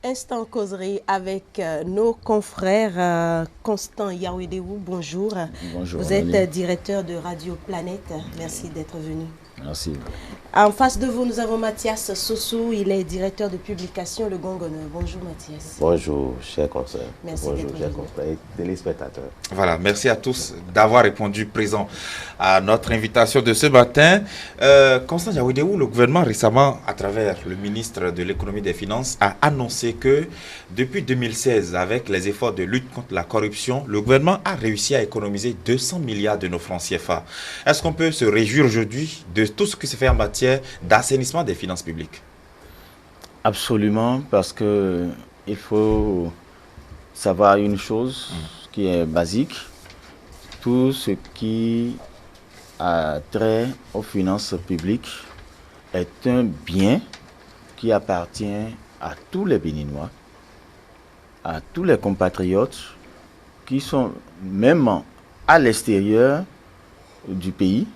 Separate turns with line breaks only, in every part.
Instant causerie avec nos confrères. Constant Yawedewou, bonjour.
Bonjour.
Vous êtes directeur de Radio Planète. Merci d'être venu.
Merci.
En face de vous, nous avons Mathias Sossou. Il est directeur de publication Le Gongoneur. Bonjour Mathias.
Bonjour, chers confrères.
Merci
Bonjour,
d'être
chers
venu.
confrères et téléspectateurs.
Voilà, merci à tous d'avoir répondu présent à notre invitation de ce matin. Constant Yawedewou, le gouvernement récemment, à travers le ministre de l'économie et des finances, a annoncé que depuis 2016, avec les efforts de lutte contre la corruption, le gouvernement a réussi à économiser 200 milliards de nos francs CFA. Est-ce qu'on peut se réjouir aujourd'hui de tout ce qui se fait en matière d'assainissement des finances publiques?
Absolument, parce que il faut savoir une chose qui est basique. Tout ce qui a trait aux finances publiques est un bien qui appartient à tous les Béninois, à tous les compatriotes qui sont même à l'extérieur du pays,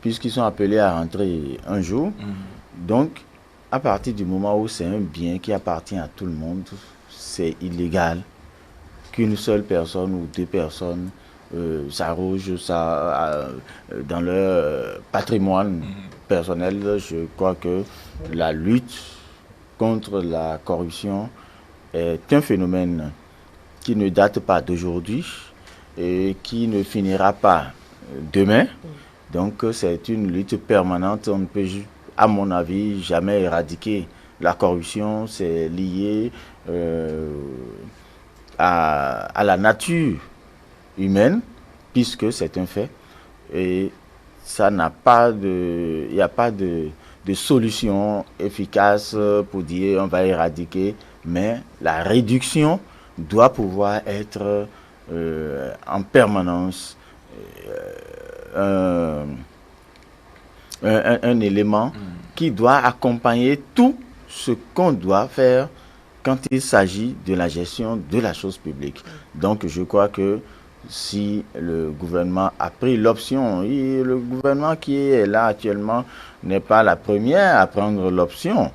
puisqu'ils sont appelés à rentrer un jour. Donc, à partir du moment où c'est un bien qui appartient à tout le monde, c'est illégal qu'une seule personne ou deux personnes s'arrogent ça dans leur patrimoine personnel. Je crois que la lutte contre la corruption est un phénomène qui ne date pas d'aujourd'hui et qui ne finira pas demain. Donc c'est une lutte permanente. On ne peut, à mon avis, jamais éradiquer la corruption. C'est lié à la nature humaine, puisque c'est un fait. Et ça n'a pas de, il n'y a pas de solution efficace pour dire on va éradiquer, mais la réduction doit pouvoir être en permanence un élément qui doit accompagner tout ce qu'on doit faire quand il s'agit de la gestion de la chose publique. Donc je crois que si le gouvernement a pris l'option, et le gouvernement qui est là actuellement n'est pas la première à prendre l'option,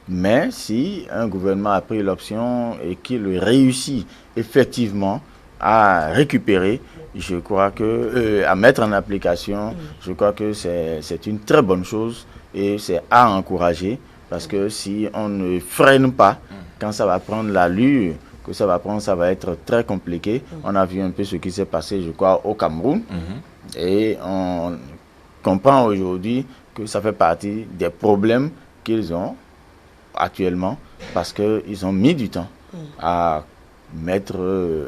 mais si un gouvernement a pris l'option et qu'il réussit effectivement à récupérer, je crois que, à mettre en application, je crois que c'est une très bonne chose et c'est à encourager, parce que si on ne freine pas, quand ça va prendre l'allure que ça va prendre, ça va être très compliqué. On a vu un peu ce qui s'est passé, je crois, au Cameroun, et on comprend aujourd'hui que ça fait partie des problèmes qu'ils ont actuellement, parce qu'ils ont mis du temps à mettre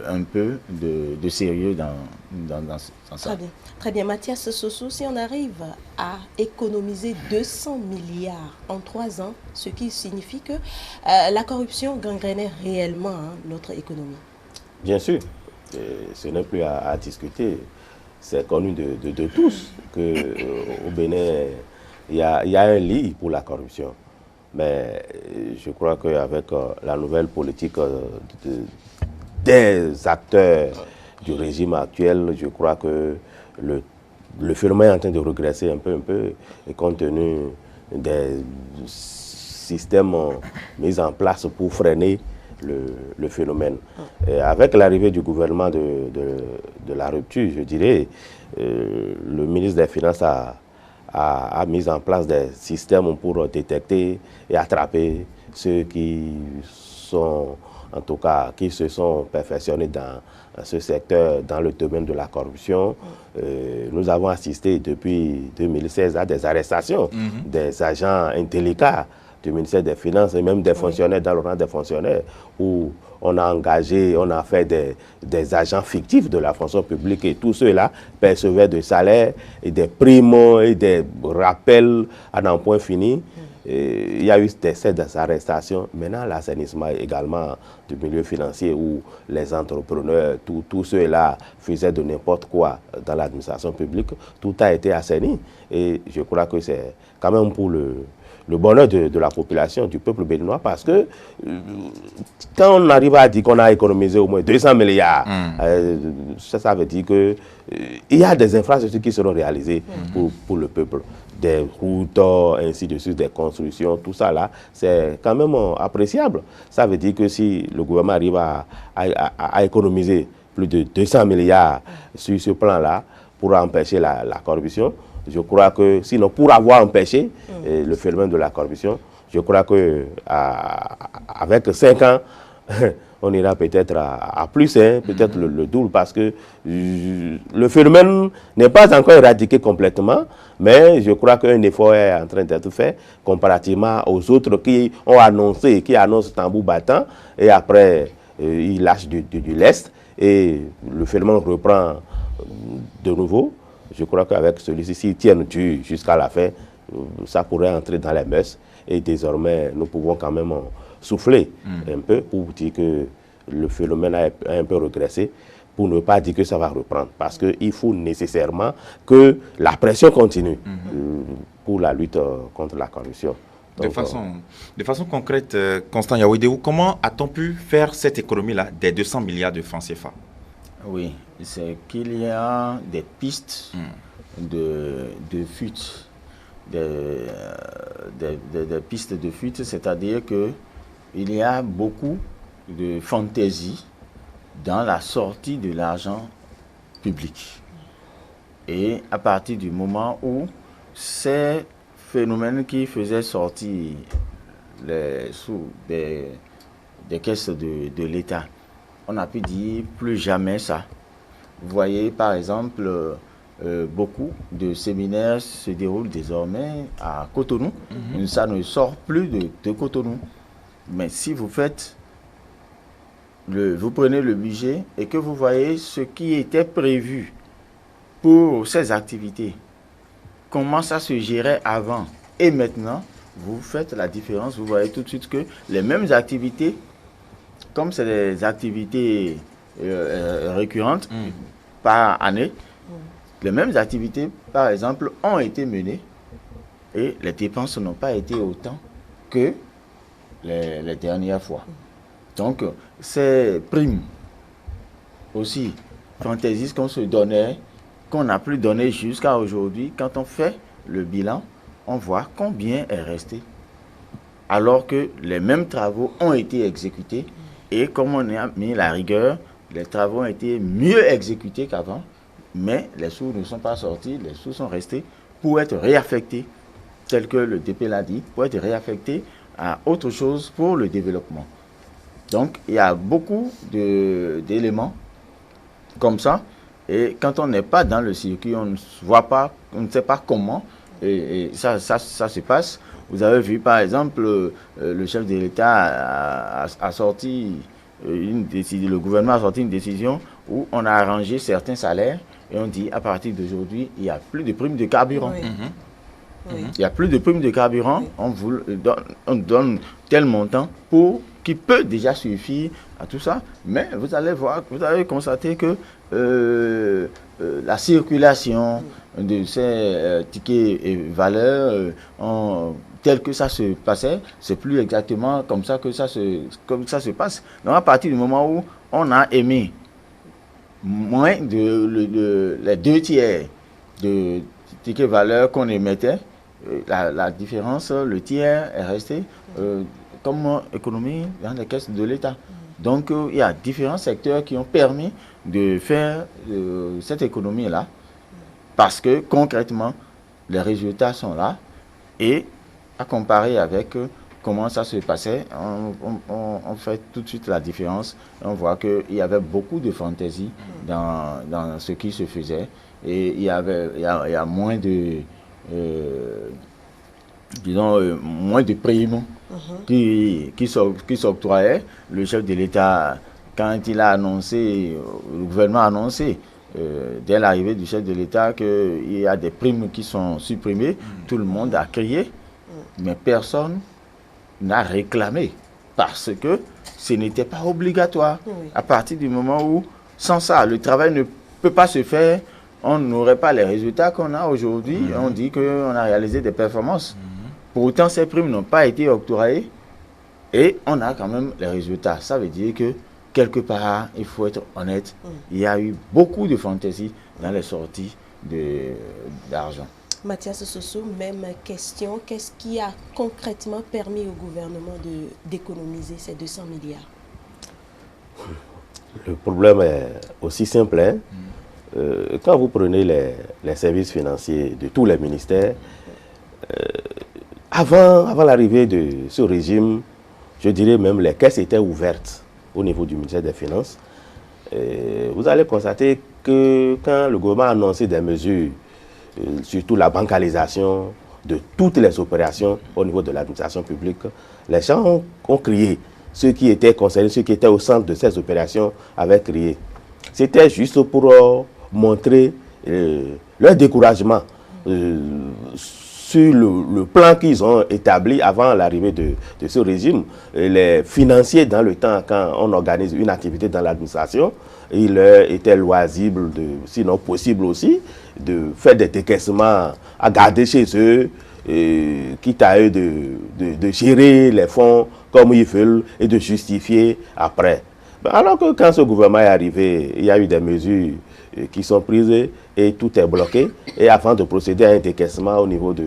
un peu de sérieux dans ça.
Très bien. Mathias Sossou, si on arrive à économiser 200 milliards en 3 ans, ce qui signifie que la corruption gangrénait réellement notre économie.
Bien sûr, ce n'est plus à discuter. C'est connu de tous qu'au Bénin, il y a un lit pour la corruption. Mais je crois qu'avec la nouvelle politique des acteurs du régime actuel, je crois que le phénomène est en train de regresser un peu, et compte tenu des systèmes mis en place pour freiner le phénomène. Et avec l'arrivée du gouvernement de la rupture, je dirais, le ministre des Finances a mis en place des systèmes pour détecter et attraper ceux qui sont, en tout cas, qui se sont perfectionnés dans ce secteur, dans le domaine de la corruption. Nous avons assisté depuis 2016 à des arrestations des agents indélicats du ministère des Finances et même des fonctionnaires, dans le rang des fonctionnaires, où on a engagé, on a fait des agents fictifs de la fonction publique, et tous ceux-là percevaient des salaires et des primes et des rappels à n'en point fini. Il y a eu des arrestations. Maintenant, l'assainissement également du milieu financier, où les entrepreneurs, tous ceux-là faisaient de n'importe quoi dans l'administration publique, tout a été assaini. Et je crois que c'est quand même pour le bonheur de la population, du peuple béninois, parce que quand on arrive à dire qu'on a économisé au moins 200 milliards, ça veut dire qu'il y a des infrastructures qui seront réalisées pour le peuple. des routes, ainsi de suite, des constructions, tout ça là, c'est quand même appréciable. Ça veut dire que si le gouvernement arrive à économiser plus de 200 milliards sur ce plan-là pour empêcher la corruption, je crois que, sinon pour avoir empêché le phénomène de la corruption, je crois que avec 5 ans, on ira peut-être à plus, hein, peut-être le double, parce que le phénomène n'est pas encore éradiqué complètement, mais je crois qu'un effort est en train d'être fait comparativement aux autres qui ont annoncé, qui annoncent tambour battant, et après ils lâchent du lest, et le phénomène reprend de nouveau. Je crois qu'avec celui-ci, s'ils tiennent jusqu'à la fin, ça pourrait entrer dans les mœurs, et désormais nous pouvons quand même souffler un peu pour dire que le phénomène a un peu régressé, pour ne pas dire que ça va reprendre. Parce qu'il faut nécessairement que la pression continue pour la lutte contre la corruption. Donc,
de façon concrète, Constant Yaouédéou, comment a-t-on pu faire cette économie-là des 200 milliards de francs CFA?
Oui, c'est qu'il y a des pistes de fuite. Des pistes de fuite, c'est-à-dire que il y a beaucoup de fantaisie dans la sortie de l'argent public. Et à partir du moment où ces phénomènes qui faisaient sortir les sous des caisses de l'État, on a pu dire plus jamais ça. Vous voyez par exemple, beaucoup de séminaires se déroulent désormais à Cotonou. Ça ne sort plus de Cotonou. Mais si vous faites, vous prenez le budget et que vous voyez ce qui était prévu pour ces activités, comment ça se gérait avant et maintenant, vous faites la différence. Vous voyez tout de suite que les mêmes activités, comme c'est des activités récurrentes par année, les mêmes activités, par exemple, ont été menées et les dépenses n'ont pas été autant que les dernières fois. Donc, ces primes aussi fantaisistes qu'on se donnait, qu'on n'a plus donné jusqu'à aujourd'hui, quand on fait le bilan, on voit combien est resté. Alors que les mêmes travaux ont été exécutés et comme on a mis la rigueur, les travaux ont été mieux exécutés qu'avant, mais les sous ne sont pas sortis, les sous sont restés pour être réaffectés, tel que le DP l'a dit, pour être réaffectés à autre chose pour le développement. Donc, il y a beaucoup d'éléments comme ça. Et quand on n'est pas dans le circuit, on ne voit pas, on ne sait pas comment et ça se passe. Vous avez vu, par exemple, le chef de l'État a sorti une décision, le gouvernement a sorti une décision où on a arrangé certains salaires et on dit à partir d'aujourd'hui, il n'y a plus de primes de carburant.
Oui. Oui.
Il n'y a plus de primes de carburant, on donne tel montant qui peut déjà suffire à tout ça, mais vous allez voir, vous allez constater que la circulation de ces tickets et valeurs tel que ça se passait, c'est plus exactement comme ça que ça se passe. Donc à partir du moment où on a émis moins de les 2/3 de tickets valeurs qu'on émettait, la différence, le tiers est resté comme économie dans les caisses de l'État. Donc il y a différents secteurs qui ont permis de faire cette économie-là parce que concrètement, les résultats sont là et à comparer avec comment ça se passait, on fait tout de suite la différence. On voit qu'il y avait beaucoup de fantaisie dans ce qui se faisait et il y a moins de moins de primes qui s'octroyaient. Le chef de l'État, quand il a annoncé, le gouvernement a annoncé dès l'arrivée du chef de l'État qu'il y a des primes qui sont supprimées, tout le monde a crié, mais personne n'a réclamé parce que ce n'était pas obligatoire. À partir du moment où, sans ça, le travail ne peut pas se faire, on n'aurait pas les résultats qu'on a aujourd'hui. On dit qu'on a réalisé des performances. Pourtant, ces primes n'ont pas été octroyées et on a quand même les résultats. Ça veut dire que, quelque part, il faut être honnête, il y a eu beaucoup de fantaisie dans les sorties d'argent.
Mathias Soso, même question. Qu'est-ce qui a concrètement permis au gouvernement d'économiser ces 200 milliards?
Le problème est aussi simple. Hein? Quand vous prenez les services financiers de tous les ministères, avant l'arrivée de ce régime, je dirais même les caisses étaient ouvertes au niveau du ministère des Finances. Vous allez constater que quand le gouvernement a annoncé des mesures, surtout la bancalisation de toutes les opérations au niveau de l'administration publique, les gens ont crié. Ceux qui étaient concernés, ceux qui étaient au centre de ces opérations avaient crié. C'était juste pour montrer leur découragement sur le plan qu'ils ont établi avant l'arrivée de ce régime. Les financiers, dans le temps, quand on organise une activité dans l'administration, il était loisible, sinon possible aussi, de faire des décaissements à garder chez eux, quitte à eux de gérer les fonds comme ils veulent et de justifier après. Alors que quand ce gouvernement est arrivé, il y a eu des mesures qui sont prises et tout est bloqué. Et avant de procéder à un décaissement au niveau de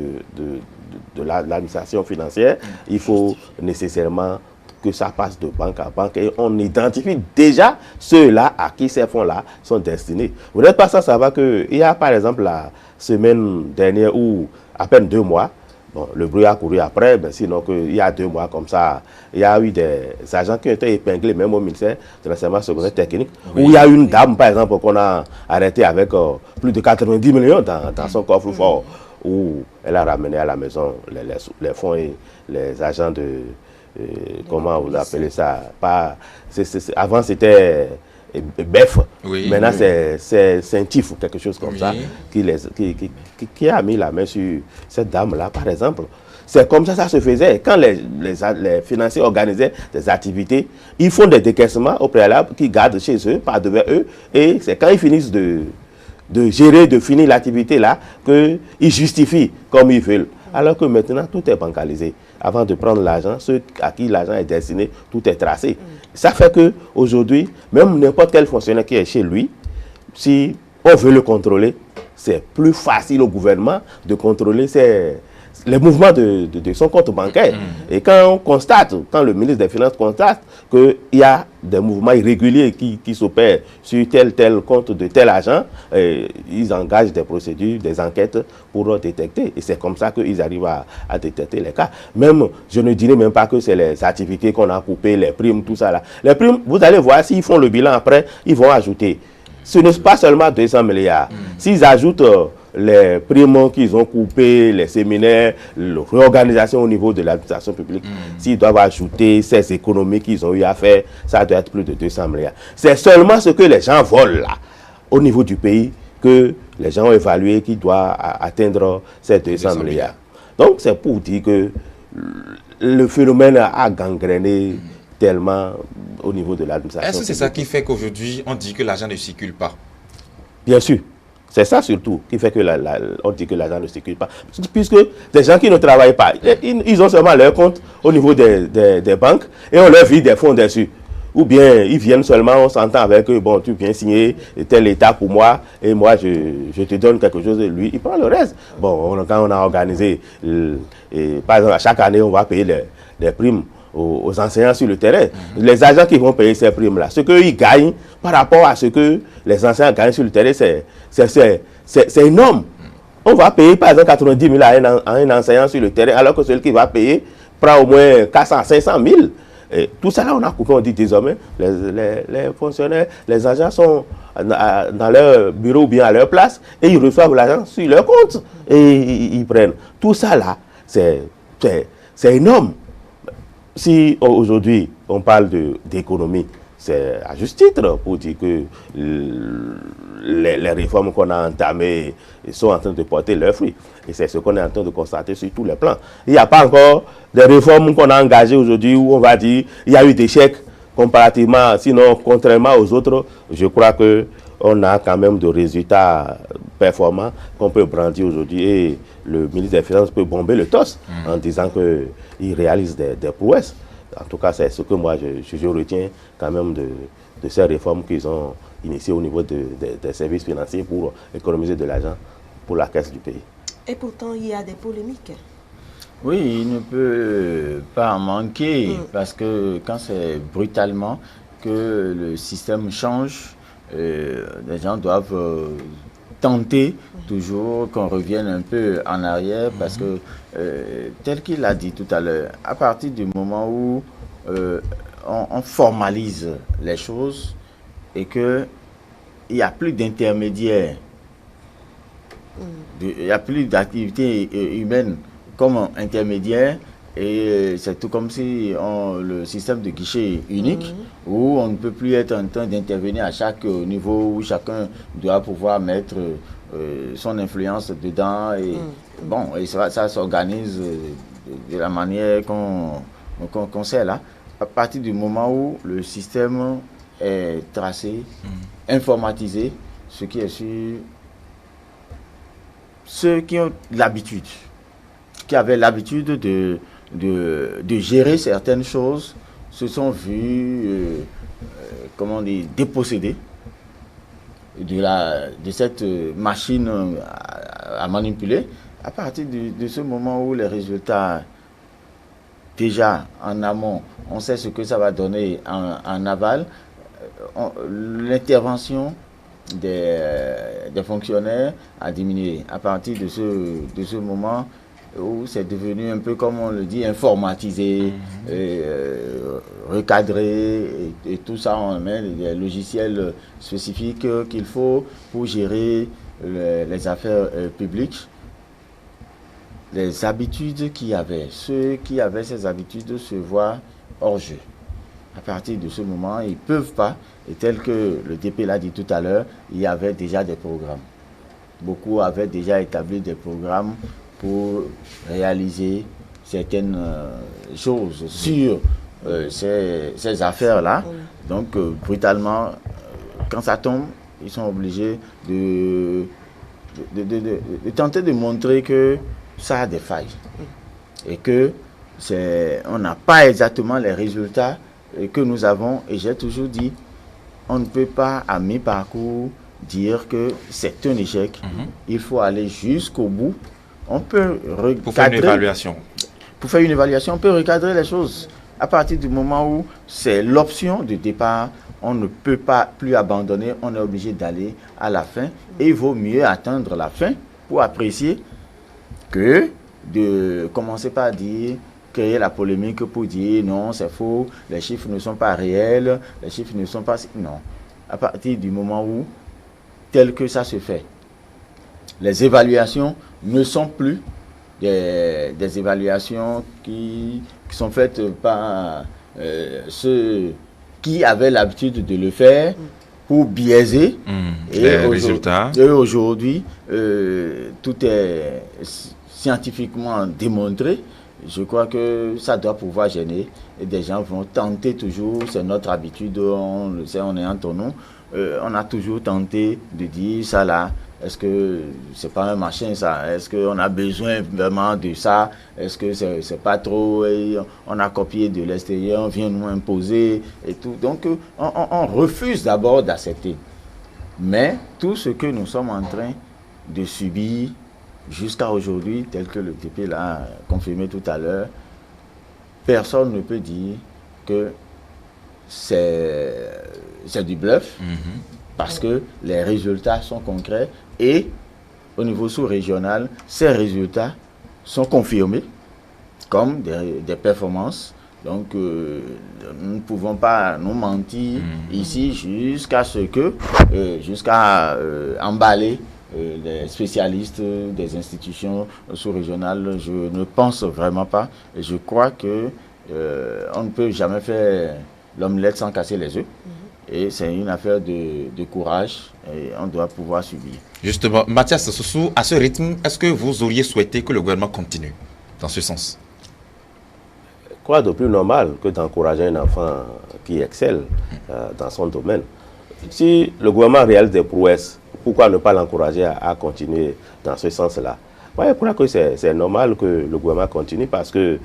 l'administration financière, il faut nécessairement que ça passe de banque à banque et on identifie déjà ceux-là à qui ces fonds-là sont destinés. Vous n'êtes pas sans savoir qu'il y a par exemple la semaine dernière ou à peine 2 mois, bon, le bruit a couru après, ben sinon il y a 2 mois comme ça, il y a eu des agents qui ont été épinglés même au ministère de l'enseignement secondaire technique, oui, où il y a une dame par exemple qu'on a arrêtée avec plus de 90 millions dans son coffre-fort, où elle a ramené à la maison les fonds et les agents de... comment vous appelez ça? Avant c'était BEF, oui, maintenant oui, c'est Saint-Tif ou quelque chose comme oui, ça, qui a mis la main sur cette dame-là, par exemple. C'est comme ça se faisait. Quand les financiers organisaient des activités, ils font des décaissements au préalable qu'ils gardent chez eux, par devant eux, et c'est quand ils finissent de gérer, de finir l'activité là, qu'ils justifient comme ils veulent. Alors que maintenant, tout est bancalisé. Avant de prendre l'argent, ceux à qui l'argent est destiné, tout est tracé. Ça fait qu'aujourd'hui, même n'importe quel fonctionnaire qui est chez lui, si on veut le contrôler, c'est plus facile au gouvernement de contrôler les mouvements de son compte bancaire. Et quand on constate, quand le ministre des Finances constate qu'il y a des mouvements irréguliers qui s'opèrent sur tel compte de tel agent, ils engagent des procédures, des enquêtes pour détecter. Et c'est comme ça qu'ils arrivent à détecter les cas. Même, je ne dirais même pas que c'est les activités qu'on a coupées, les primes, tout ça là. Les primes, vous allez voir, s'ils font le bilan après, ils vont ajouter. Ce n'est pas seulement 200 milliards. S'ils ajoutent les primes qu'ils ont coupées, les séminaires, la réorganisation au niveau de l'administration publique, s'ils doivent ajouter ces économies qu'ils ont eu à faire, ça doit être plus de 200 milliards. C'est seulement ce que les gens volent là, au niveau du pays, que les gens ont évalué qui doit atteindre ces 200 milliards. Donc c'est pour dire que le phénomène a gangréné tellement au niveau de l'administration.
Est-ce que c'est ça qui fait qu'aujourd'hui on dit que l'argent ne circule pas?
Bien sûr. C'est ça surtout qui fait que on dit que l'argent ne circule pas. Puisque des gens qui ne travaillent pas, ils ont seulement leur compte au niveau des banques et on leur vide des fonds dessus. Ou bien ils viennent seulement, on s'entend avec eux, bon, tu viens signer tel état pour moi et moi je te donne quelque chose et lui, il prend le reste. Bon, quand on a organisé, par exemple, à chaque année, on va payer les primes aux enseignants sur le terrain. Les agents qui vont payer ces primes-là, ce qu'ils gagnent par rapport à ce que les enseignants gagnent sur le terrain, c'est énorme. On va payer par exemple 90 000 à un enseignant sur le terrain, alors que celui qui va payer prend au moins 400, 500 000. Et tout ça là, on a coupé, on dit désormais, les fonctionnaires, les agents sont dans leur bureau ou bien à leur place et ils reçoivent l'argent sur leur compte et ils prennent. Tout ça là, c'est énorme. Si aujourd'hui on parle d'économie, c'est à juste titre pour dire que les réformes qu'on a entamées sont en train de porter leurs fruits. Et c'est ce qu'on est en train de constater sur tous les plans. Il n'y a pas encore des réformes qu'on a engagées aujourd'hui où on va dire il y a eu des échecs comparativement, sinon contrairement aux autres, je crois qu'on a quand même de résultats performants qu'on peut brandir aujourd'hui. Et le ministre des Finances peut bomber le torse en disant qu'il réalise des prouesses. En tout cas, c'est ce que moi, je retiens quand même de ces réformes qu'ils ont initiées au niveau des services financiers pour économiser de l'argent pour la caisse du pays.
Et pourtant, il y a des polémiques.
Oui, il ne peut pas en manquer parce que quand c'est brutalement que le système change, les gens doivent tenter toujours qu'on revienne un peu en arrière parce que, tel qu'il l'a dit tout à l'heure, à partir du moment où on formalise les choses et qu'il n'y a plus d'intermédiaires, il n'y a plus d'activité humaine comme intermédiaire, et c'est tout comme si le système de guichet unique où on ne peut plus être en train d'intervenir à chaque niveau, où chacun doit pouvoir mettre son influence dedans et bon, et ça s'organise de la manière qu'on sait là. À partir du moment où le système est tracé, informatisé, ce qui est sûr, ceux qui ont l'habitude, qui avaient l'habitude de gérer certaines choses, se sont vus, comment dire, dépossédés de cette machine à manipuler. À partir de ce moment où les résultats, déjà en amont, on sait ce que ça va donner en aval, l'intervention des fonctionnaires a diminué. À partir de ce moment où c'est devenu un peu, comme on le dit, informatisé, recadré, et tout ça, on met des logiciels spécifiques qu'il faut pour gérer les affaires publiques. Les habitudes qu'il y avait, ceux qui avaient ces habitudes se voient hors jeu. À partir de ce moment, ils ne peuvent pas, et tel que le DP l'a dit tout à l'heure, il y avait déjà des programmes. Beaucoup avaient déjà établi des programmes pour réaliser certaines choses sur ces affaires-là. Donc, brutalement, quand ça tombe, ils sont obligés de tenter de montrer que ça a des failles et que on n'a pas exactement les résultats que nous avons. Et j'ai toujours dit, on ne peut pas à mi-parcours dire que c'est un échec. Il faut aller jusqu'au bout. On peut recadrer.
Pour faire une évaluation.
Pour faire une évaluation, on peut recadrer les choses. À partir du moment où c'est l'option de départ, on ne peut pas plus abandonner, on est obligé d'aller à la fin. Et il vaut mieux attendre la fin pour apprécier que de commencer par dire, créer la polémique pour dire non, c'est faux, les chiffres ne sont pas réels, les chiffres ne sont pas... Non. À partir du moment où, tel que ça se fait, les évaluations ne sont plus des évaluations qui sont faites par ceux qui avaient l'habitude de le faire pour biaiser
les résultats.
Et aujourd'hui, tout est scientifiquement démontré. Je crois que ça doit pouvoir gêner et des gens vont tenter toujours, c'est notre habitude, on le sait, on est entre nous, on a toujours tenté de dire ça là, est-ce que c'est pas un machin ça, est-ce qu'on a besoin vraiment de ça, est-ce que c'est pas trop, on a copié de l'extérieur, on vient nous imposer et tout. Donc on refuse d'abord d'accepter. Mais tout ce que nous sommes en train de subir jusqu'à aujourd'hui, tel que le TP l'a confirmé tout à l'heure, personne ne peut dire que c'est du bluff, parce que les résultats sont concrets et au niveau sous-régional, ces résultats sont confirmés comme des performances. Donc, nous ne pouvons pas nous mentir ici jusqu'à ce que, jusqu'à emballer les spécialistes des institutions sous-régionales. Je ne pense vraiment pas. Et je crois que on ne peut jamais faire l'omelette sans casser les œufs. Et c'est une affaire de courage et on doit pouvoir subir.
Justement, Mathias Soussou, à ce rythme, est-ce que vous auriez souhaité que le gouvernement continue dans ce sens?
Quoi de plus normal que d'encourager un enfant qui excelle dans son domaine? Si le gouvernement réalise des prouesses, pourquoi ne pas l'encourager à continuer dans ce sens-là? Ouais, je crois que c'est normal que le gouvernement continue parce que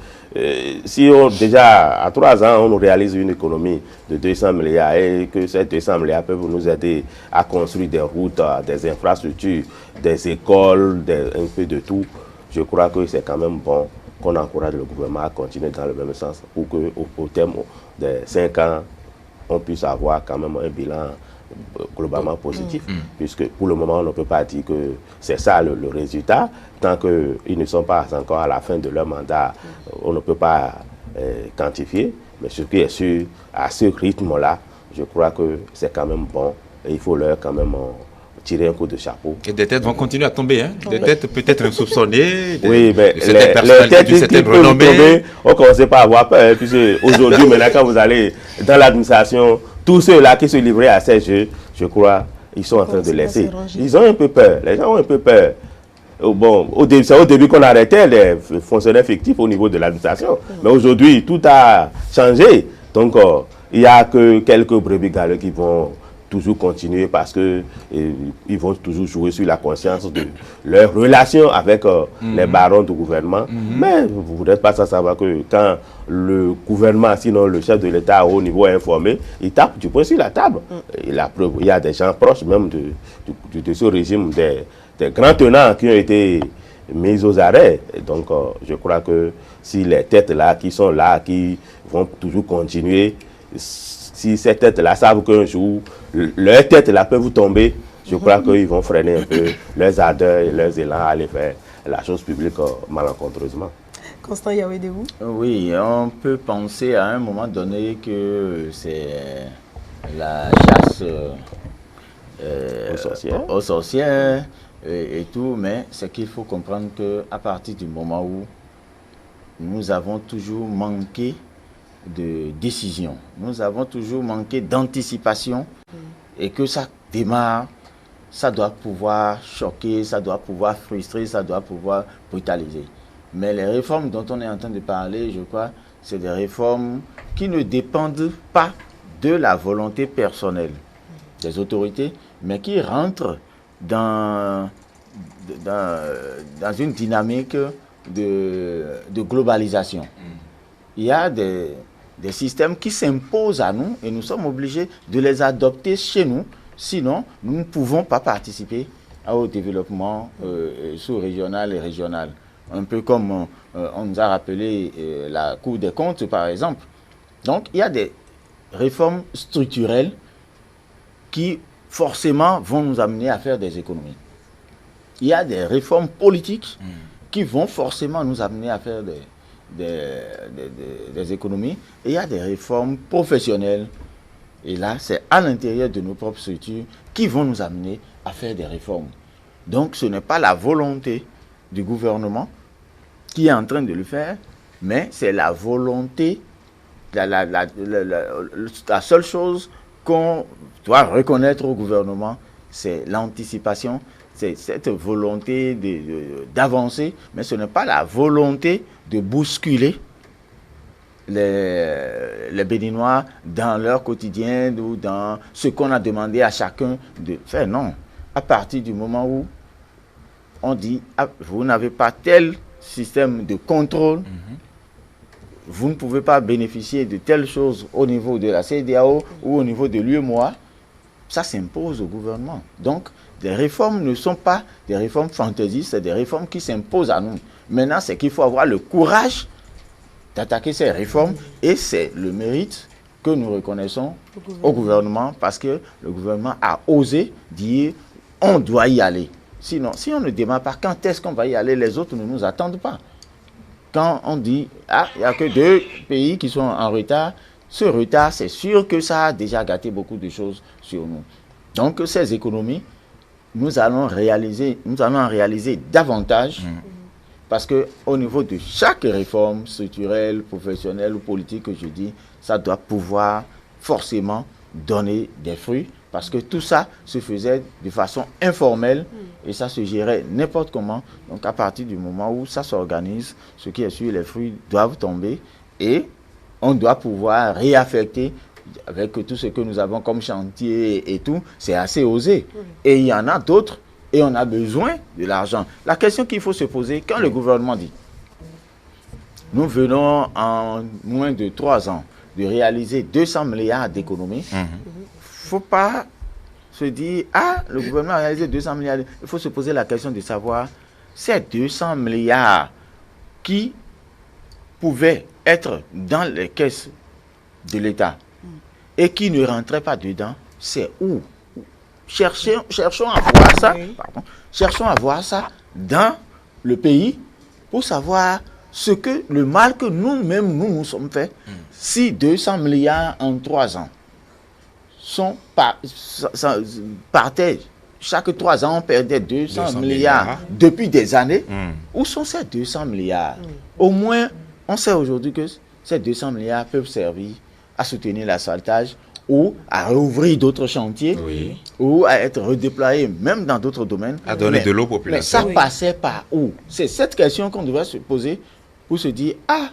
si déjà à 3 ans, on réalise une économie de 200 milliards et que ces 200 milliards peuvent nous aider à construire des routes, des infrastructures, des écoles, un peu de tout, je crois que c'est quand même bon qu'on encourage le gouvernement à continuer dans le même sens pour qu'au terme des 5 ans, on puisse avoir quand même un bilan globalement positif, puisque pour le moment, on ne peut pas dire que c'est ça le résultat. Tant qu'ils ne sont pas encore à la fin de leur mandat, on ne peut pas quantifier. Mais ce qui est sûr, à ce rythme-là, je crois que c'est quand même bon et il faut leur quand même tirer un coup de chapeau.
Et des têtes vont continuer à tomber, hein? Des têtes peut-être insoupçonnées,
oui, mais
les têtes qui peuvent tomber,
on ne commence pas à avoir peur, hein, puisque aujourd'hui, maintenant, quand vous allez dans l'administration, tous ceux-là qui se livraient à ces jeux, je crois, ils sont en train de laisser. Ils ont un peu peur, les gens ont un peu peur. Bon, c'est au début qu'on arrêtait les fonctionnaires fictifs au niveau de l'administration, mais aujourd'hui, tout a changé. Donc, il n'y a que quelques brebis galeux qui vont toujours continuer parce que ils vont toujours jouer sur la conscience de leur relation avec les barons du gouvernement. Mais vous n'êtes pas sans savoir que quand le gouvernement, sinon le chef de l'État au haut niveau est informé, il tape du poing sur la table. Et la preuve, il y a des gens proches même de ce régime, des grands tenants qui ont été mis aux arrêts. Et donc, je crois que si les têtes-là qui sont là, qui vont toujours continuer, si ces têtes-là savent qu'un jour, leurs têtes-là peuvent tomber, je crois qu'ils vont freiner un peu leurs ardeurs et leurs élans à aller faire la chose publique malencontreusement.
Constant Yawedewou?
Oui, on peut penser à un moment donné que c'est la chasse aux sorcières et tout, mais c'est qu'il faut comprendre qu'à partir du moment où nous avons toujours manqué de décision, nous avons toujours manqué d'anticipation et que ça démarre, ça doit pouvoir choquer, ça doit pouvoir frustrer, ça doit pouvoir brutaliser. Mais les réformes dont on est en train de parler, je crois, c'est des réformes qui ne dépendent pas de la volonté personnelle des autorités, mais qui rentrent dans une dynamique de globalisation. Il y a des systèmes qui s'imposent à nous et nous sommes obligés de les adopter chez nous, sinon nous ne pouvons pas participer au développement sous-régional et régional. Un peu comme on nous a rappelé la Cour des comptes, par exemple. Donc, il y a des réformes structurelles qui, forcément, vont nous amener à faire des économies. Il y a des réformes politiques qui vont forcément nous amener à faire des économies. Et il y a des réformes professionnelles. Et là, c'est à l'intérieur de nos propres structures qui vont nous amener à faire des réformes. Donc, ce n'est pas la volonté du gouvernement qui est en train de le faire, mais c'est la volonté, la seule chose qu'on doit reconnaître au gouvernement, c'est l'anticipation, c'est cette volonté d'avancer, mais ce n'est pas la volonté de bousculer les Béninois dans leur quotidien ou dans ce qu'on a demandé à chacun de faire. Non, à partir du moment où on dit, ah, vous n'avez pas tel système de contrôle, vous ne pouvez pas bénéficier de telles choses au niveau de la CEDEAO ou au niveau de l'UEMOA, ça s'impose au gouvernement. Donc, les réformes ne sont pas des réformes fantaisistes, c'est des réformes qui s'imposent à nous. Maintenant, c'est qu'il faut avoir le courage d'attaquer ces réformes et c'est le mérite que nous reconnaissons au gouvernement parce que le gouvernement a osé dire on doit y aller. Sinon, si on ne démarre pas, quand est-ce qu'on va y aller? Les autres ne nous attendent pas. Quand on dit, ah, il n'y a que 2 pays qui sont en retard, ce retard, c'est sûr que ça a déjà gâté beaucoup de choses sur nous. Donc, ces économies, nous allons en réaliser davantage parce qu'au niveau de chaque réforme structurelle, professionnelle ou politique que je dis, ça doit pouvoir forcément donner des fruits. Parce que tout ça se faisait de façon informelle et ça se gérait n'importe comment. Donc à partir du moment où ça s'organise, ce qui est sûr, les fruits doivent tomber et on doit pouvoir réaffecter avec tout ce que nous avons comme chantier et tout. C'est assez osé. Et il y en a d'autres et on a besoin de l'argent. La question qu'il faut se poser, quand le gouvernement dit, nous venons en moins de 3 ans de réaliser 200 milliards d'économies, il ne faut pas se dire, ah, le gouvernement a réalisé 200 milliards. Il faut se poser la question de savoir, ces 200 milliards qui pouvaient être dans les caisses de l'État et qui ne rentraient pas dedans, c'est où? Cherchons à voir ça, cherchons à voir ça dans le pays pour savoir ce que le mal que nous-mêmes nous sommes fait. Si 200 milliards en 3 ans partaient, chaque 3 ans on perdait 200 milliards depuis des années, où sont ces 200 milliards? Au moins, on sait aujourd'hui que ces 200 milliards peuvent servir à soutenir l'asphaltage ou à rouvrir d'autres chantiers, ou à être redéployés même dans d'autres domaines.
À donner de l'eau aux populations.
Mais ça passait par où? C'est cette question qu'on devrait se poser pour se dire, ah,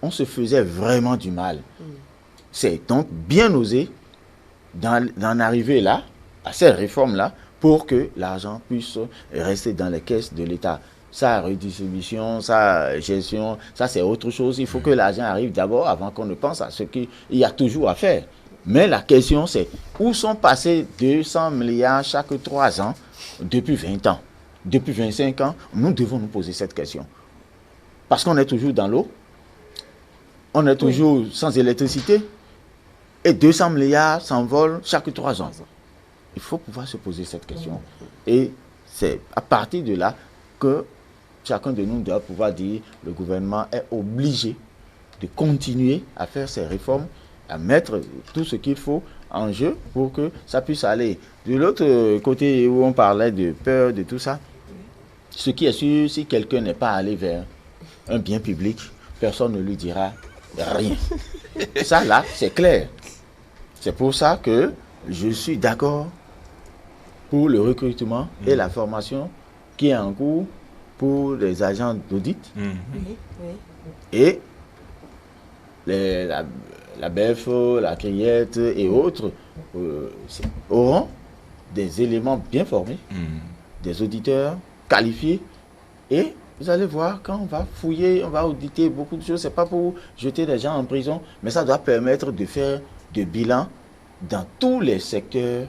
on se faisait vraiment du mal. C'est donc bien osé d'en arriver là, à ces réformes-là, pour que l'argent puisse rester dans les caisses de l'État. Sa redistribution, sa gestion, ça c'est autre chose. Il faut que l'argent arrive d'abord avant qu'on ne pense à ce qu'il y a toujours à faire. Mais la question c'est, où sont passés 200 milliards chaque 3 ans depuis 20 ans? Depuis 25 ans, nous devons nous poser cette question. Parce qu'on est toujours dans l'eau, on est toujours sans électricité, et 200 milliards s'envolent chaque 3 ans. Il faut pouvoir se poser cette question. Et c'est à partir de là que chacun de nous doit pouvoir dire le gouvernement est obligé de continuer à faire ses réformes, à mettre tout ce qu'il faut en jeu pour que ça puisse aller. De l'autre côté où on parlait de peur, de tout ça, ce qui est sûr, si quelqu'un n'est pas allé vers un bien public, personne ne lui dira rien. Ça là, c'est clair. C'est pour ça que je suis d'accord pour le recrutement et la formation qui est en cours pour les agents d'audit et la BEF, la Criette et autres auront des éléments bien formés, des auditeurs qualifiés, et vous allez voir, quand on va fouiller, on va auditer beaucoup de choses, c'est pas pour jeter des gens en prison, mais ça doit permettre de faire des bilans dans tous les secteurs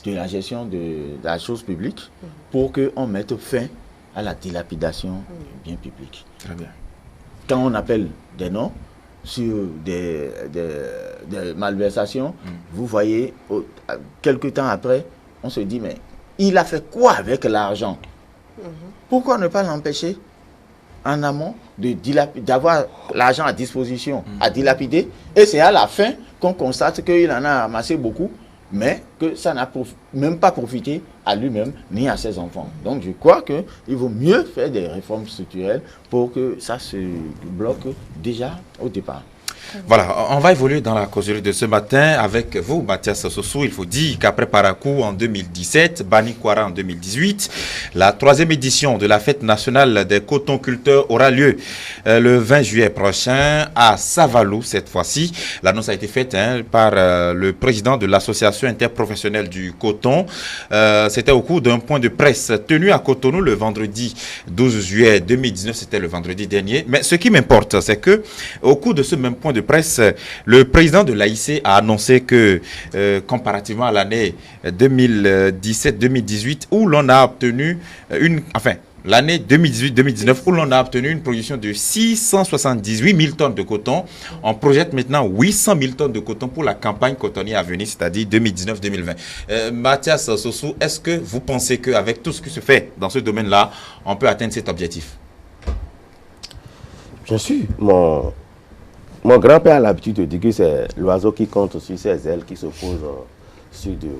de la gestion de la chose publique pour qu'on mette fin à la dilapidation du bien public.
Très bien.
Quand on appelle des noms sur des malversations, vous voyez, quelques temps après, on se dit, mais il a fait quoi avec l'argent? Pourquoi ne pas l'empêcher en amont d'avoir l'argent à disposition, à dilapider, et c'est à la fin qu'on constate qu'il en a amassé beaucoup, mais que ça n'a même pas profité à lui-même ni à ses enfants. Donc je crois qu'il vaut mieux faire des réformes structurelles pour que ça se bloque déjà au départ.
Voilà, on va évoluer dans la causerie de ce matin avec vous, Mathias Sossou. Il faut dire qu'après Parakou en 2017, Bani Kwara en 2018, la 3e édition de la fête nationale des cotonculteurs aura lieu le 20 juillet prochain à Savalou cette fois-ci. L'annonce a été faite par le président de l'association interprofessionnelle du coton. C'était au cours d'un point de presse tenu à Cotonou le vendredi 12 juillet 2019, c'était le vendredi dernier. Mais ce qui m'importe, c'est que au cours de ce même point de presse, le président de l'AIC a annoncé que comparativement à l'année 2017-2018 où l'on a obtenu l'année 2018-2019 où l'on a obtenu une production de 678 000 tonnes de coton, on projette maintenant 800 000 tonnes de coton pour la campagne cotonnière à venir, c'est-à-dire 2019-2020. Mathias Sossou, est-ce que vous pensez qu'avec tout ce qui se fait dans ce domaine-là, on peut atteindre cet objectif?
Bien sûr. Mon grand-père a l'habitude de dire que c'est l'oiseau qui compte sur ses ailes qui se pose sur des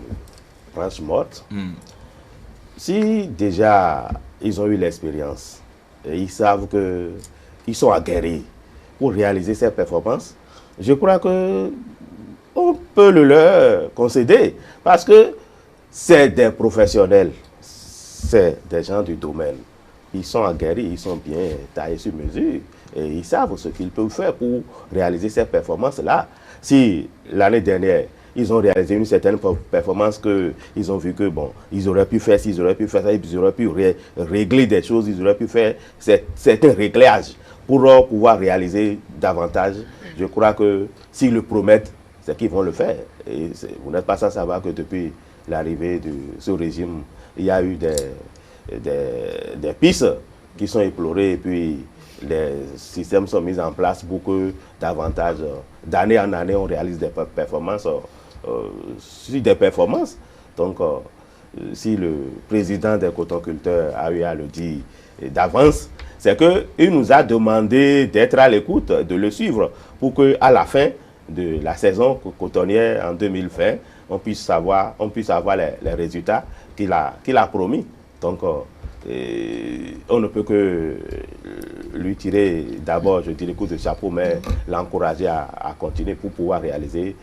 branches mortes. Si déjà ils ont eu l'expérience et ils savent qu'ils sont aguerris pour réaliser ces performances, je crois qu'on peut le leur concéder parce que c'est des professionnels, c'est des gens du domaine. Ils sont aguerris, ils sont bien taillés sur mesure. Et ils savent ce qu'ils peuvent faire pour réaliser ces performances-là. Si l'année dernière, ils ont réalisé une certaine performance, qu'ils ont vu que, bon, ils auraient pu faire ci, ils auraient pu faire ça, ils auraient pu régler des choses, ils auraient pu faire certains réglages pour pouvoir réaliser davantage. Je crois que s'ils le promettent, c'est qu'ils vont le faire. Et vous n'êtes pas sans savoir que depuis l'arrivée de ce régime, il y a eu des pistes qui sont explorées et puis les systèmes sont mis en place pour que davantage, d'année en année, on réalise des performances sur des performances. Donc, si le président des cotonculteurs a eu à le dire d'avance, c'est qu'il nous a demandé d'être à l'écoute, de le suivre, pour qu'à la fin de la saison cotonnière en 2020, on puisse avoir les résultats qu'il a promis. Donc, on ne peut que lui tirer d'abord, je dirais, coup de chapeau, mais l'encourager à continuer pour pouvoir réaliser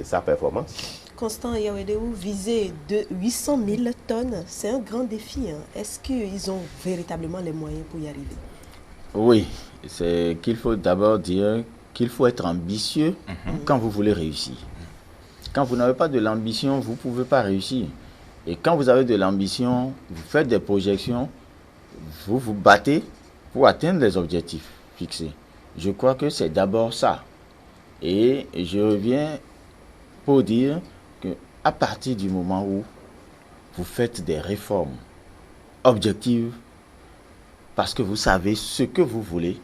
sa performance.
Constant Yawedeou, viser de 800 000 tonnes, c'est un grand défi. Hein. Est-ce qu'ils ont véritablement les moyens pour y arriver?
Oui, c'est qu'il faut d'abord dire qu'il faut être ambitieux quand vous voulez réussir. Quand vous n'avez pas de l'ambition, vous ne pouvez pas réussir. Et quand vous avez de l'ambition, vous faites des projections, vous vous battez pour atteindre les objectifs fixés. Je crois que c'est d'abord ça. Et je reviens pour dire qu'à partir du moment où vous faites des réformes objectives, parce que vous savez ce que vous voulez,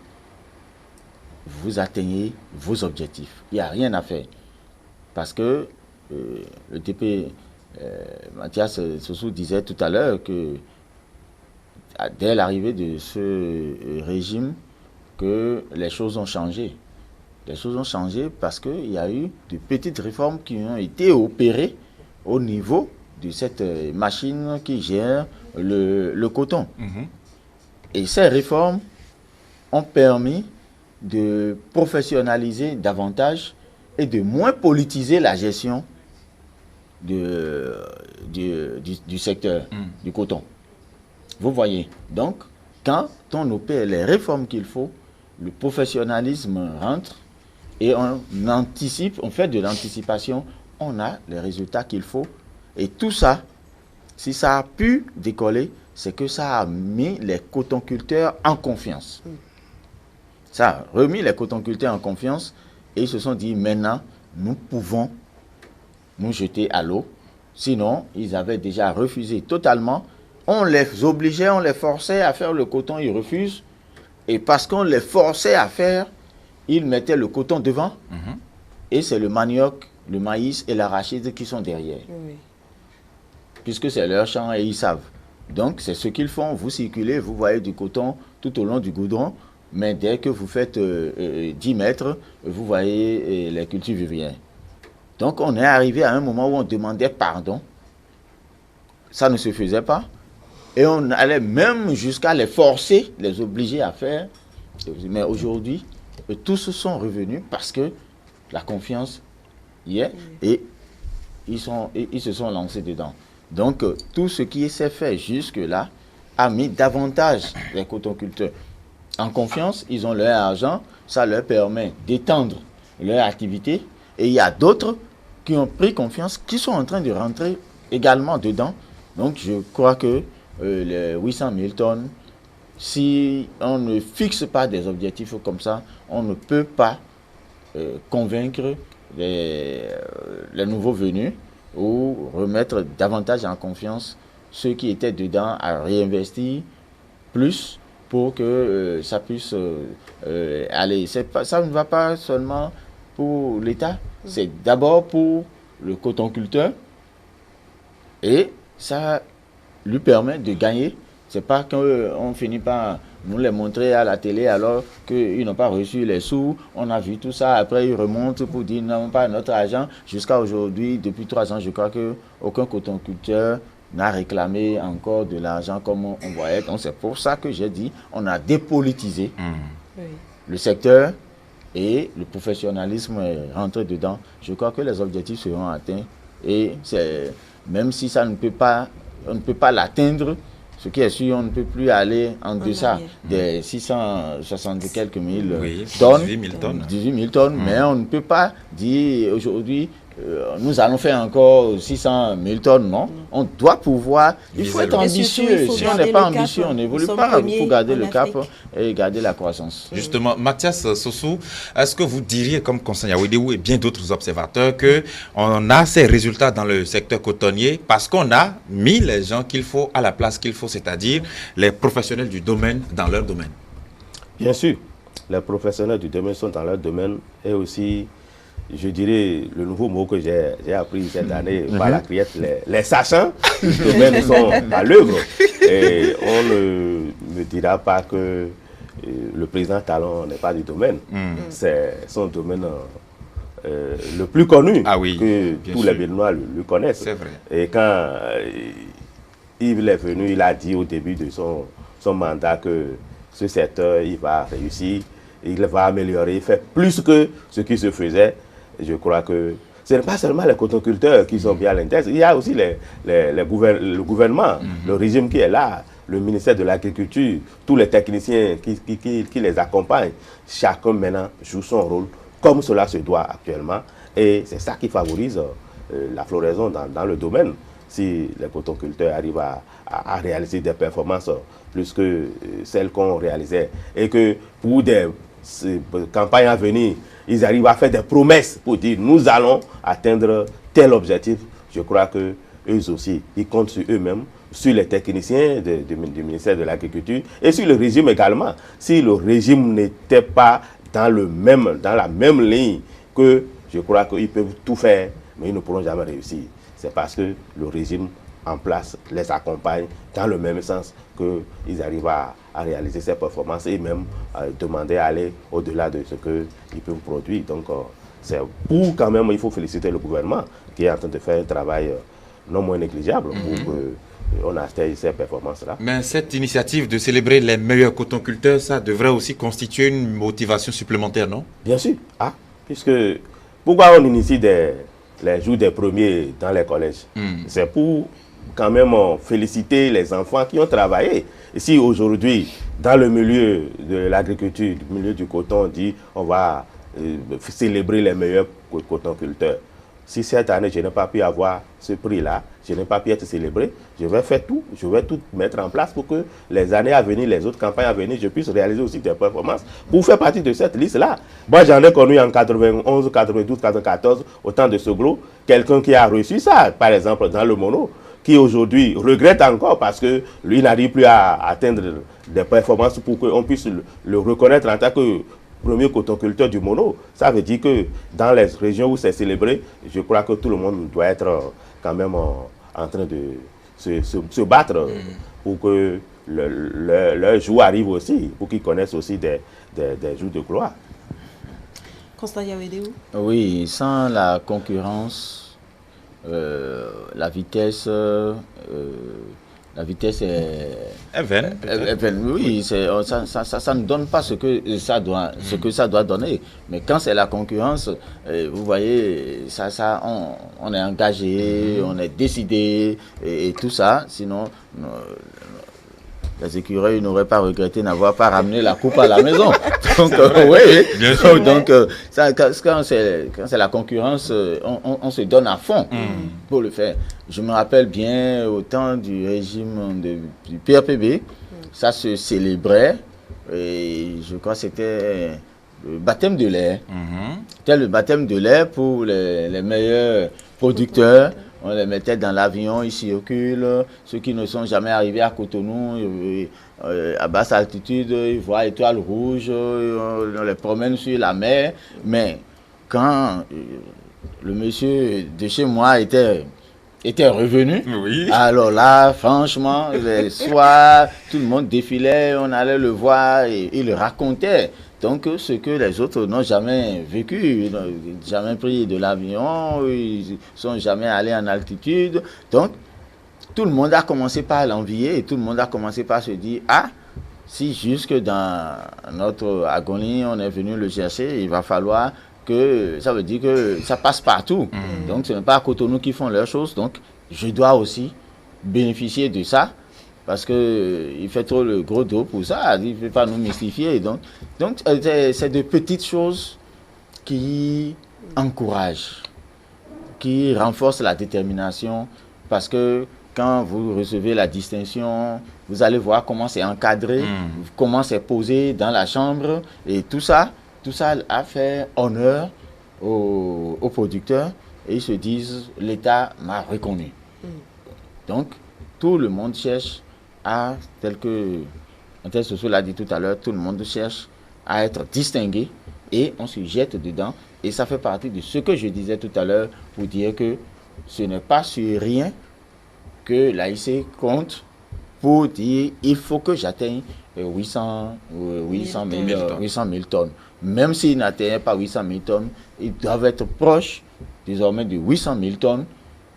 vous atteignez vos objectifs. Il n'y a rien à faire. Parce que le TP... Mathias Sossou disait tout à l'heure que dès l'arrivée de ce régime, que les choses ont changé. Les choses ont changé parce qu'il y a eu de petites réformes qui ont été opérées au niveau de cette machine qui gère le coton. Et ces réformes ont permis de professionnaliser davantage et de moins politiser la gestion du secteur du coton. Vous voyez, donc, quand on opère les réformes qu'il faut, le professionnalisme rentre et on anticipe, on fait de l'anticipation, on a les résultats qu'il faut. Et tout ça, si ça a pu décoller, c'est que ça a mis les cotonculteurs en confiance. Ça a remis les cotonculteurs en confiance et ils se sont dit, maintenant, nous pouvons nous jeter à l'eau. Sinon, ils avaient déjà refusé totalement. On les obligeait, on les forçait à faire le coton, ils refusent. Et parce qu'on les forçait à faire, ils mettaient le coton devant. Et c'est le manioc, le maïs et l'arachide qui sont derrière. Puisque c'est leur champ et ils savent. Donc, c'est ce qu'ils font. Vous circulez, vous voyez du coton tout au long du goudron. Mais dès que vous faites 10 mètres, vous voyez les cultures vivrières. Donc, on est arrivé à un moment où on demandait pardon. Ça ne se faisait pas. Et on allait même jusqu'à les forcer, les obliger à faire. Mais aujourd'hui, tous sont revenus parce que la confiance y est et ils se sont lancés dedans. Donc, tout ce qui s'est fait jusque-là a mis davantage les cotonculteurs en confiance. Ils ont leur argent, ça leur permet d'étendre leur activité. Et il y a d'autres qui ont pris confiance, qui sont en train de rentrer également dedans. Donc, je crois que les 800 000 tonnes, si on ne fixe pas des objectifs comme ça, on ne peut pas convaincre les nouveaux venus ou remettre davantage en confiance ceux qui étaient dedans à réinvestir plus pour que ça puisse aller. Ça ne va pas seulement pour l'État, c'est d'abord pour le cotonculteur et ça lui permet de gagner. C'est pas qu'on finit par nous les montrer à la télé alors qu'ils n'ont pas reçu les sous. On a vu tout ça. Après, ils remontent pour dire non, pas notre argent. Jusqu'à aujourd'hui, depuis 3 ans, je crois qu'aucun cotonculteur n'a réclamé encore de l'argent comme on voyait. Donc, c'est pour ça que j'ai dit on a dépolitisé le secteur et le professionnalisme est rentré dedans. Je crois que les objectifs seront atteints. Et même si ça ne peut pas, on ne peut pas l'atteindre, ce qui est sûr, on ne peut plus aller en deçà des 660 quelques mille tonnes,
18 000 tonnes,
18 000 tonnes, mais on ne peut pas dire aujourd'hui nous allons faire encore 600 000 tonnes, non. On doit pouvoir, il faut être ambitieux. Si on n'est pas ambitieux, on n'évolue pas. Il faut garder le cap et garder la croissance.
Justement, Mathias Sossou, est-ce que vous diriez, comme Constant Yaoundéou et bien d'autres observateurs, qu'on a ces résultats dans le secteur cotonnier parce qu'on a mis les gens qu'il faut à la place qu'il faut, c'est-à-dire les professionnels du domaine dans leur domaine?
Bien sûr, les professionnels du domaine sont dans leur domaine et aussi, je dirais, le nouveau mot que j'ai appris cette année par la criette, les sachants du domaine sont à l'œuvre. Et on ne me dira pas que le président Talon n'est pas du domaine. C'est son domaine le plus connu, que tous les Béninois le connaissent.
C'est vrai.
Et quand il est venu, il a dit au début de son mandat que ce secteur, il va réussir, il va améliorer, il fait plus que ce qui se faisait. Je crois que ce n'est pas seulement les cotonculteurs qui sont bien à l'intérieur, il y a aussi le gouvernement, le régime qui est là, le ministère de l'Agriculture, tous les techniciens qui les accompagnent. Chacun maintenant joue son rôle comme cela se doit actuellement. Et c'est ça qui favorise la floraison dans le domaine. Si les cotonculteurs arrivent à réaliser des performances plus que celles qu'on réalisait et que pour des campagnes à venir, ils arrivent à faire des promesses pour dire nous allons atteindre tel objectif. Je crois que eux aussi, ils comptent sur eux-mêmes, sur les techniciens du ministère de l'Agriculture et sur le régime également. Si le régime n'était pas dans la même ligne, que je crois qu'ils peuvent tout faire, mais ils ne pourront jamais réussir. C'est parce que le régime en place les accompagne dans le même sens qu'ils arrivent à réaliser ces performances et même demander à aller au-delà de ce qu'ils peuvent produire. Donc, c'est pour quand même, il faut féliciter le gouvernement qui est en train de faire un travail non moins négligeable pour qu'on atteigne ces performances-là.
Mais cette initiative de célébrer les meilleurs cotonculteurs, ça devrait aussi constituer une motivation supplémentaire, non?
Bien sûr. Puisque pourquoi on initie les jours des premiers dans les collèges? C'est pour quand même féliciter les enfants qui ont travaillé. Et si aujourd'hui, dans le milieu de l'agriculture, du milieu du coton, on dit on va célébrer les meilleurs cotonculteurs. Si cette année, je n'ai pas pu avoir ce prix-là, je n'ai pas pu être célébré, je vais faire tout, je vais tout mettre en place pour que les années à venir, les autres campagnes à venir, je puisse réaliser aussi des performances pour faire partie de cette liste-là. Moi, j'en ai connu en 91, 92, 94, au temps de Soglo, quelqu'un qui a reçu ça, par exemple, dans le mono, qui aujourd'hui regrette encore parce que lui n'arrive plus à atteindre des performances pour qu'on puisse le reconnaître en tant que premier cotonculteur du mono. Ça veut dire que dans les régions où c'est célébré, je crois que tout le monde doit être quand même en train de se battre pour que leur jour arrive aussi, pour qu'ils connaissent aussi des jours de gloire.
Constant Yaoundéou?
Oui, sans la concurrence, la vitesse est vaine. Oui, ça ne donne pas ce que ça doit donner. Mais quand c'est la concurrence, vous voyez, on est engagé, on est décidé et tout ça. Sinon, les écureuils n'auraient pas regretté n'avoir pas ramené la coupe à la maison. Donc, oui. Bien sûr. Donc, quand c'est la concurrence, on se donne à fond pour le faire. Je me rappelle bien au temps du régime du PRPB, ça se célébrait et je crois que c'était le baptême de l'air. C'était le baptême de l'air pour les meilleurs producteurs. On les mettait dans l'avion, ils circulent. Ceux qui ne sont jamais arrivés à Cotonou, à basse altitude, ils voient étoiles rouges, on les promène sur la mer. Mais quand le monsieur de chez moi était revenu, alors là, franchement, les soirs, tout le monde défilait, on allait le voir et il racontait. Donc, ce que les autres n'ont jamais vécu, ils n'ont jamais pris de l'avion, ils ne sont jamais allés en altitude. Donc, tout le monde a commencé par l'envier et tout le monde a commencé par se dire, si jusque dans notre agonie, on est venu le chercher, il va falloir que, ça veut dire que ça passe partout. Donc, ce n'est pas à Cotonou qui font leurs choses. Donc, je dois aussi bénéficier de ça. Parce qu'il fait trop le gros dos pour ça, il ne veut pas nous mystifier. Donc c'est de petites choses qui encouragent. qui renforce la détermination, parce que quand vous recevez la distinction, vous allez voir comment c'est encadré, comment c'est posé dans la chambre, et tout ça a fait honneur aux producteurs, et ils se disent, l'État m'a reconnu. Donc, tout le monde cherche à, tel que Tel Soso l'a dit tout à l'heure, tout le monde cherche à être distingué, et on se jette dedans, et ça fait partie de ce que je disais tout à l'heure, pour dire que ce n'est pas sur rien que l'AIC compte pour dire il faut que j'atteigne 800 000 tonnes. Même s'ils n'atteignent pas 800 000 tonnes, ils doivent être proches désormais de 800 000 tonnes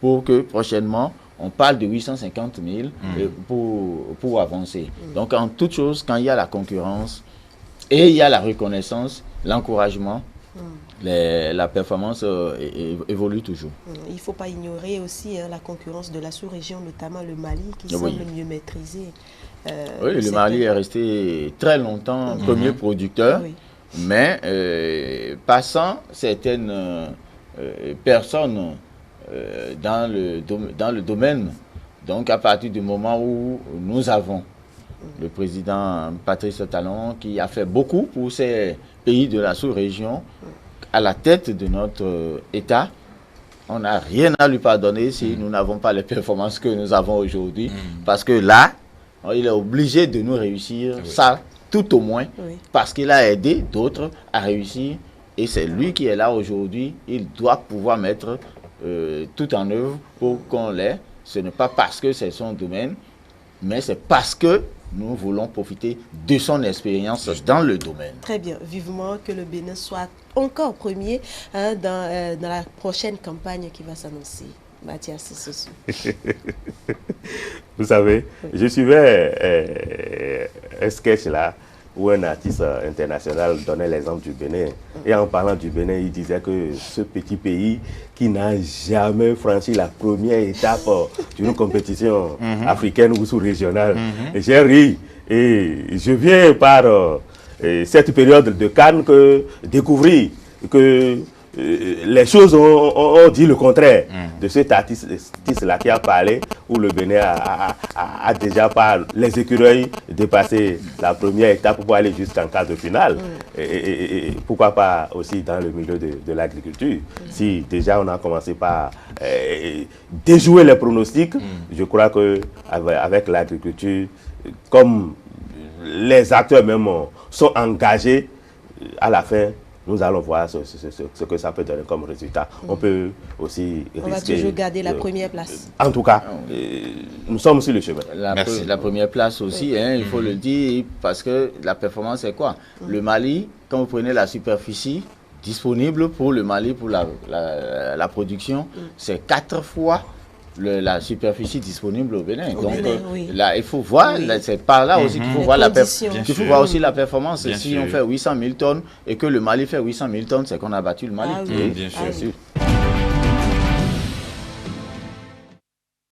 pour que prochainement on parle de 850 000 pour avancer. Donc en toute chose, quand il y a la concurrence et il y a la reconnaissance, l'encouragement, la performance évolue toujours.
Il ne faut pas ignorer aussi la concurrence de la sous-région, notamment le Mali, qui semble mieux maîtriser.
Oui, le Mali est resté très longtemps premier producteur, mais passant certaines personnes dans le domaine, donc à partir du moment où nous avons le président Patrice Talon qui a fait beaucoup pour ces pays de la sous-région, à la tête de notre État, on n'a rien à lui pardonner si nous n'avons pas les performances que nous avons aujourd'hui. Parce que là, il est obligé de nous réussir, ça tout au moins, parce qu'il a aidé d'autres à réussir. Et c'est lui qui est là aujourd'hui. Il doit pouvoir mettre tout en œuvre pour qu'on l'ait. Ce n'est pas parce que c'est son domaine, mais c'est parce que nous voulons profiter de son expérience dans le domaine.
Très bien. Vivement que le Bénin soit encore premier dans la prochaine campagne qui va s'annoncer. Mathias Soso.
Vous savez, je suivais un sketch là où un artiste international donnait l'exemple du Bénin. Et en parlant du Bénin, il disait que ce petit pays qui n'a jamais franchi la première étape d'une compétition africaine ou sous-régionale. J'ai ri. Et je viens par cette période de Cannes que découvrir que les choses ont dit le contraire de cet artiste-là qui a parlé, où le Bénin a déjà par les écureuils dépassé la première étape pour aller jusqu'en quart de finale. Et pourquoi pas aussi dans le milieu de l'agriculture. Si déjà on a commencé par déjouer les pronostics, je crois qu'avec l'agriculture, comme les acteurs même sont engagés, à la fin, nous allons voir ce que ça peut donner comme résultat. On peut aussi
risquer... On va toujours garder la première place.
En tout cas, nous sommes sur le chemin.
La première place aussi, il faut le dire, parce que la performance, c'est quoi? Le Mali, quand vous prenez la superficie disponible pour le Mali, pour la production, c'est 4 fois la superficie disponible au Bénin. Donc là, il faut voir, c'est par là aussi qu'il faut voir il faut voir aussi la performance. Si on fait 800 000 tonnes et que le Mali fait 800 000 tonnes, c'est qu'on a battu le Mali.
Bien sûr.